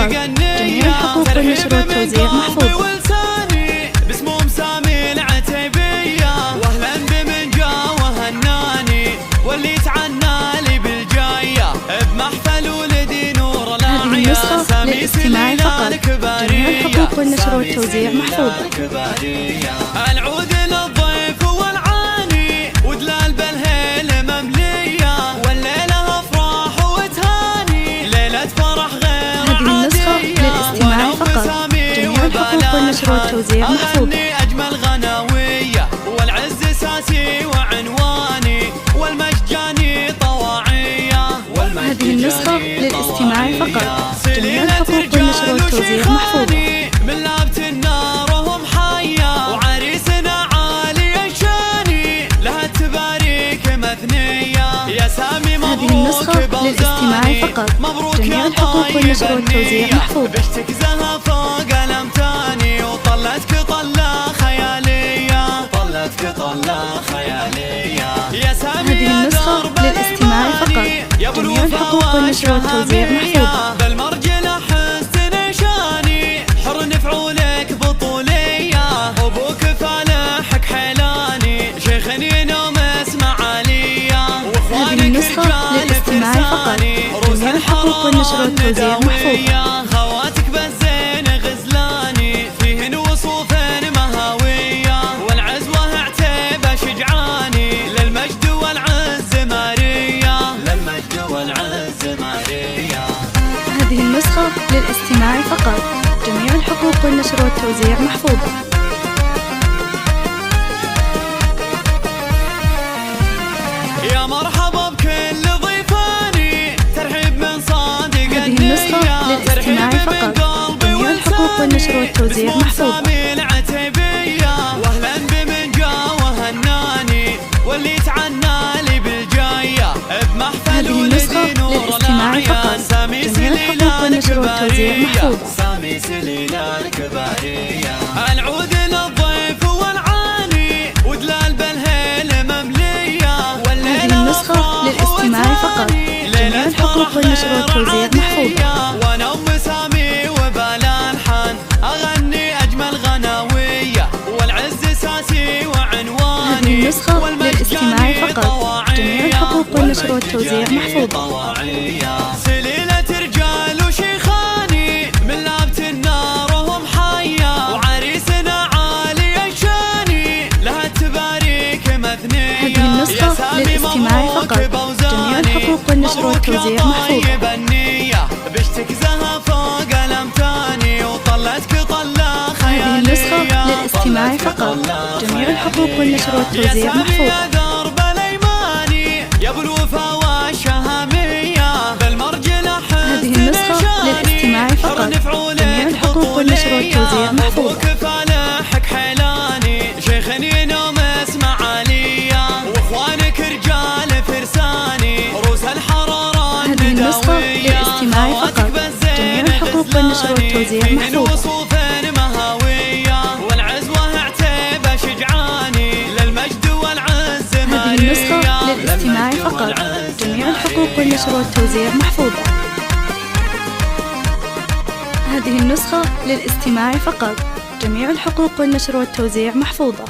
جميع الحقوق والنشر والتوزيع محفوظة. باسمهم سامي العتيبية، واهلا بمن جا وهناني واللي تعنى لي بالجاية بمحفل ولدي نور الأعيا. سامي للاستماع فقط. جميع الحقوق والنشر والتوزيع محفوظة. العود للضيف والعاني ودلال بالهيل مملية، والليلة افراح وتهاني ليلة فرح غير هذه النسخة للاستماع فقط. جميع الحقوق والنشر والتوزيع محفوظة. أجمل غناوية والعز ساسي وعنواني والمجاني طواعية. هذه النسخة للاستماع فقط. جميع الحقوق والنشر والتوزيع محفوظة. من لابت النار وهم حية، وعريسنا عالي الشاني لها التباريك مثنية. يا سامي هذه النسخة للاستماع فقط. جميع الحقوق والنشر والتوزيع محفوظة. بشتك زها فوق الامتاني وطلتك طلة خيالية، طلتك طلة خيالية. يا سامي هذه النسخة للاستماع فقط. جميع الحقوق والنشر والتوزيع محفوظة. بالمرجلة حسن شاني حر نفعولك بطولية، أبوك فالحك حيلاني شيخ ينوم اسمع عليا. هذه النسخة للاستماع فقط. جميع الحقوق والنشر والتوزيع محفوظة. خواتك بالزين غزلاني فيهن وصوف مهاوية، والعزوة عتيبة شجعاني للمجد والعز مارية، للمجد والعز مارية. هذه النسخة للاستماع فقط. جميع الحقوق والنشر والتوزيع محفوظة. يا مرحبا بكل ضيفاني ترحيب من صادق النية. هذه النسخة للاستماع فقط. جميع الحقوق والنشر والتوزيع محفوظة. سامي العتيبية، واهلا بمن جا وهناني واللي تعنى لي بالجاية بمحفل ولدي نور الأعيا. سامي الحقوق والنشر والتوزيع محفوظة. سامي سليلة الكبارية. العود للضيف والعاني ودلال بالهيل مملية، هذه النسخة للاستماع فقط. جميع الحقوق والنشر والتوزيع محفوظة. وانا ام سامي وبالالحان اغني اجمل غناوية والعز ساسي وعنواني. هذه النسخة للاستماع فقط. جميع الحقوق والنشر والتوزيع محفوظة. سليلة رجال وشيخاني من لابت النار وهم حية، وعريسنا عالي الشاني لها التباريك مثنية. هذه النسخة للاستماع فقط. جميع الحقوق والنشر والتوزيع محفوظة. بشتك زها فوق الامتاني وطلتك طلة خيالية. هذه النسخة للاستماع فقط. جميع الحقوق والنشر والتوزيع محفوظة. درب الايماني يا ابو الوفا والشهامية بالمرجلة حسن. هذه النسخة للاستماع فقط. جميع الحقوق والنشر والتوزيع محفوظة. أبوك فالحك حيلاني شيخ ينوم اسمع عليا، واخوانك رجال فرساني روس الحرارة هذه النسخة للاستماع فقط. جميع الحقوق والنشر والتوزيع محفوظة. وصوف مهاوية والعزوة عتيبة شجعاني للمجد والعز مارية. هذه النسخة للاستماع فقط. جميع الحقوق والنشر والتوزيع محفوظة. هذه النسخة للاستماع فقط. جميع الحقوق والنشر والتوزيع محفوظة.